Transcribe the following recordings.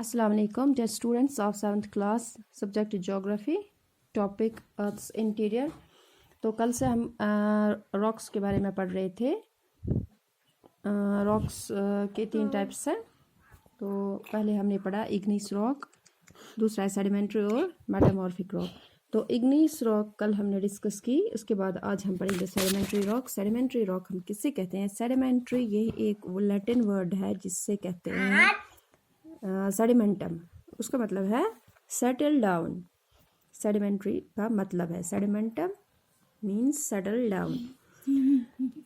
Assalamu alaikum, dear students of 7th class, subject geography, topic Earth's interior। तो कल से हम रॉक्स के बारे में पढ़ रहे थे। रॉक्स के 3 टाइप्स हैं। तो पहले हमने पढ़ा इग्नीस रॉक, दूसरा है सेडिमेंट्री और मेटामॉर्फिक रॉक। तो इग्नीस रॉक कल हमने डिस्कस की, उसके बाद आज हम पढ़ेंगे सेडिमेंट्री रॉक। सेडिमेंट्री रॉक हम किससे कहते हैं? सेडिमेंट्री ये एक लैटिन वर्ड है जिससे कहते हैं सेडिमेंटम। उसका मतलब है सेटल डाउन। सेडिमेंट्री का मतलब है सेडिमेंटम मीन्स सेटल डाउन।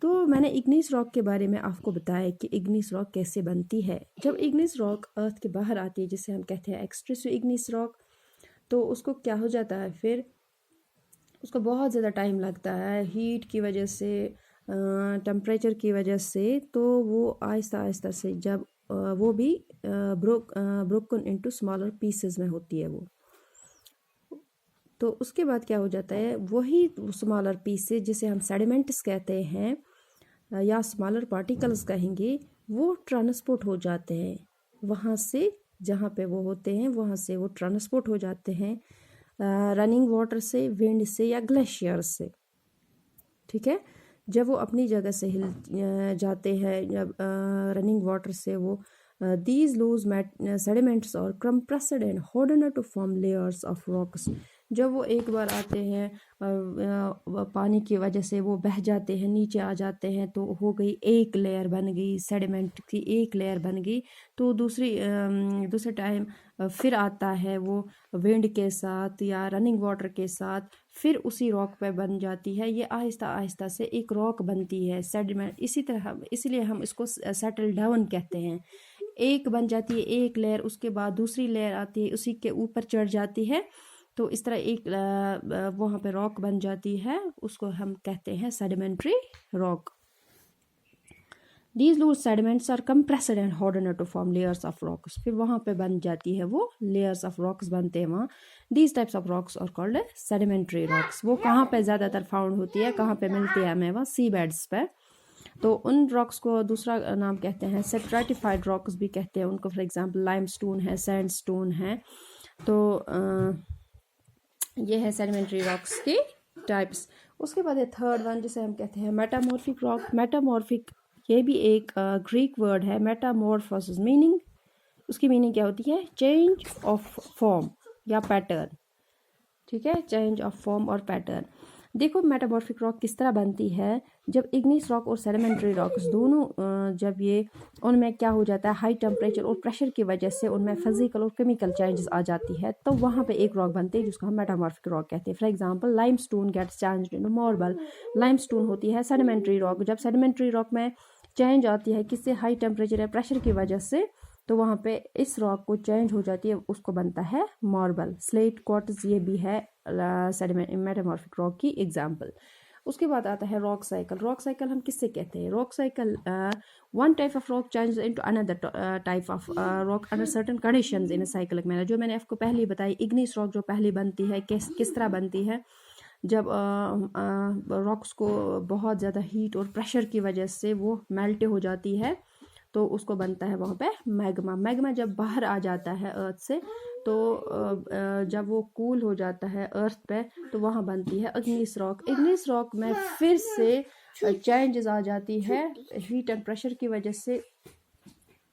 तो मैंने इग्नीस रॉक के बारे में आपको बताया कि इग्नीस रॉक कैसे बनती है। जब इग्नीस रॉक अर्थ के बाहर आती है, जिसे हम कहते हैं एक्सट्रेसिव इग्नीस रॉक, तो उसको क्या हो जाता है, फिर उसको बहुत ज़्यादा टाइम लगता है हीट की वजह से, टेम्परेचर की वजह से। तो वो आहिस्ता आहिस्ता से जब वो भी ब्रोकन इनटू स्मॉलर पीसेस में होती है वो, तो उसके बाद क्या हो जाता है, वही स्मॉलर पीसेस जिसे हम सेडिमेंट्स कहते हैं या स्मॉलर पार्टिकल्स कहेंगे, वो ट्रांसपोर्ट हो जाते हैं वहाँ से, जहाँ पे वो होते हैं वहाँ से वो ट्रांसपोर्ट हो जाते हैं रनिंग वाटर से, विंड से या ग्लेशियर से। ठीक है, जब वो अपनी जगह से हिल जाते हैं, जब रनिंग वाटर से, वो these loose sediments are compressed and hardened to form layers of rocks। जब वो एक बार आते हैं पानी की वजह से वो बह जाते हैं, नीचे आ जाते हैं, तो हो गई एक लेयर बन गई, सेडिमेंट की एक लेयर बन गई। तो दूसरे टाइम फिर आता है वो विंड के साथ या रनिंग वाटर के साथ, फिर उसी रॉक पे बन जाती है। ये आहिस्ता आहिस्ता से एक रॉक बनती है सेडिमेंट। इसी तरह इसीलिए हम इसको सेटल डाउन कहते हैं। एक बन जाती है एक लेयर, उसके बाद दूसरी लेयर आती है, उसी के ऊपर चढ़ जाती है, तो इस तरह एक वहाँ पे रॉक बन जाती है, उसको हम कहते हैं sedimentary rock. These loose sediments are compressed and hardened to form layers of rocks। फिर वहाँ पे बन जाती है वो layers of rocks बनते हैं वहाँ। These types of rocks are called sedimentary rocks। वो कहाँ पे ज़्यादातर फाउंड होती है, कहाँ पे मिलती है हमें? वहाँ सी बेड्स पे। तो उन रॉक्स को दूसरा नाम कहते हैं स्ट्रैटिफाइड रॉक्स भी कहते हैं उनको। फॉर एग्जांपल लाइमस्टोन है, सैंडस्टोन है। तो ये है सेडिमेंट्री रॉक्स के टाइप्स। उसके बाद है थर्ड वन जिसे हम कहते हैं मेटामॉर्फिक रॉक। मेटामॉर्फिक ये भी एक ग्रीक वर्ड है, मेटामॉर्फोसिस। मीनिंग, उसकी मीनिंग क्या होती है? चेंज ऑफ फॉर्म या पैटर्न। ठीक है, चेंज ऑफ फॉर्म और पैटर्न। देखो मेटामॉर्फिक रॉक किस तरह बनती है। जब इग्नीस रॉक और सेडिमेंट्री रॉक्स दोनों जब ये, उनमें क्या हो जाता है, हाई टेम्परेचर और प्रेशर की वजह से उनमें फिजिकल और केमिकल चेंजेस आ जाती है, तो वहाँ पे एक रॉक बनती है जिसको हम मेटामॉर्फिक रॉक कहते हैं। For example limestone gets changed into marble. Limestone होती है सेडिमेंट्री रॉक। जब सेडिमेंट्री रॉक में चेंज आती है किससे? हाई टेम्परेचर या प्रेशर की वजह से, तो वहाँ पे इस रॉक को चेंज हो जाती है, उसको बनता है मार्बल। स्लेट क्वार्ट्ज ये भी है मेटामॉर्फिक रॉक की एग्जांपल। उसके बाद आता है रॉक साइकिल। रॉक साइकिल हम किससे कहते हैं? Rock cycle one type of rock change into another type of rock under certain conditions in a cyclic manner. जो मैंने आपको पहले बताई, इग्नीस रॉक जो पहले बनती है किस तरह बनती है, जब रॉक्स को बहुत ज़्यादा हीट और प्रेशर की वजह से वो मेल्ट हो जाती है, तो उसको बनता है वहाँ पे मैग्मा। मैग्मा जब बाहर आ जाता है अर्थ से, तो जब वो कूल हो जाता है अर्थ पे, तो वहाँ बनती है इग्नीस रॉक। इग्नीस रॉक में फिर से चेंजेस आ जाती है हीट एंड प्रेशर की वजह से,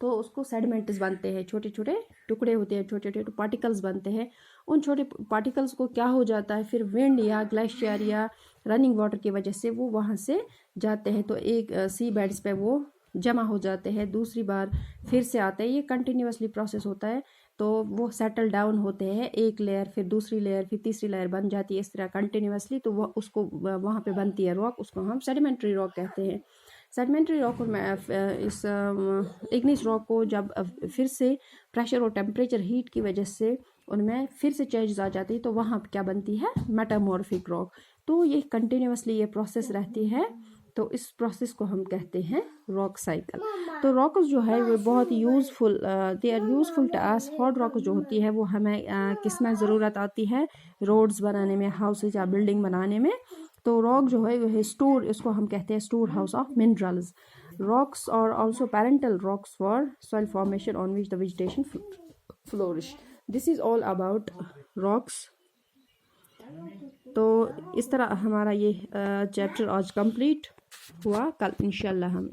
तो उसको सेडिमेंट्स बनते हैं, छोटे छोटे टुकड़े होते हैं, छोटे छोटे पार्टिकल्स बनते हैं। उन छोटे पार्टिकल्स को क्या हो जाता है, फिर विंड या ग्लेशियर या रनिंग वाटर की वजह से वो वहाँ से जाते हैं, तो एक सी बेड्स पे वो जमा हो जाते हैं, दूसरी बार फिर से आते हैं। ये कंटिन्यूसली प्रोसेस होता है, तो वो सेटल डाउन होते हैं, एक लेयर फिर दूसरी लेयर फिर तीसरी लेयर बन जाती है, इस तरह कंटिन्यूसली। तो वो उसको वहाँ पे बनती है रॉक, उसको हम सेडिमेंट्री रॉक कहते हैं। सेडिमेंट्री रॉक और इस इग्नीस रॉक को जब फिर से प्रेशर और टेम्परेचर हीट की वजह से उनमें फिर से चेंजेस आ जाती है, तो वहाँ क्या बनती है? Metamorphic rock. तो ये कंटिन्यूसली ये प्रोसेस रहती है, तो इस प्रोसेस को हम कहते हैं रॉक साइकिल। तो रॉक्स जो है वो बहुत useful, they are useful to us. Hot rock जो होती है वो हमें किस में ज़रूरत आती है? रोड्स बनाने में, हाउसेज या बिल्डिंग बनाने में। तो रॉक जो है वो है स्टोर, इसको हम कहते हैं store house of minerals. Rocks और also parental rocks for soil formation on which the vegetation flourish. This is all about rocks. तो इस तरह हमारा ये चैप्टर आज कंप्लीट हुआ। कल इंशाल्लाह हम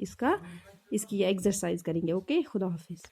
इसकी एक्सरसाइज करेंगे। ओके, खुदा हाफिज़।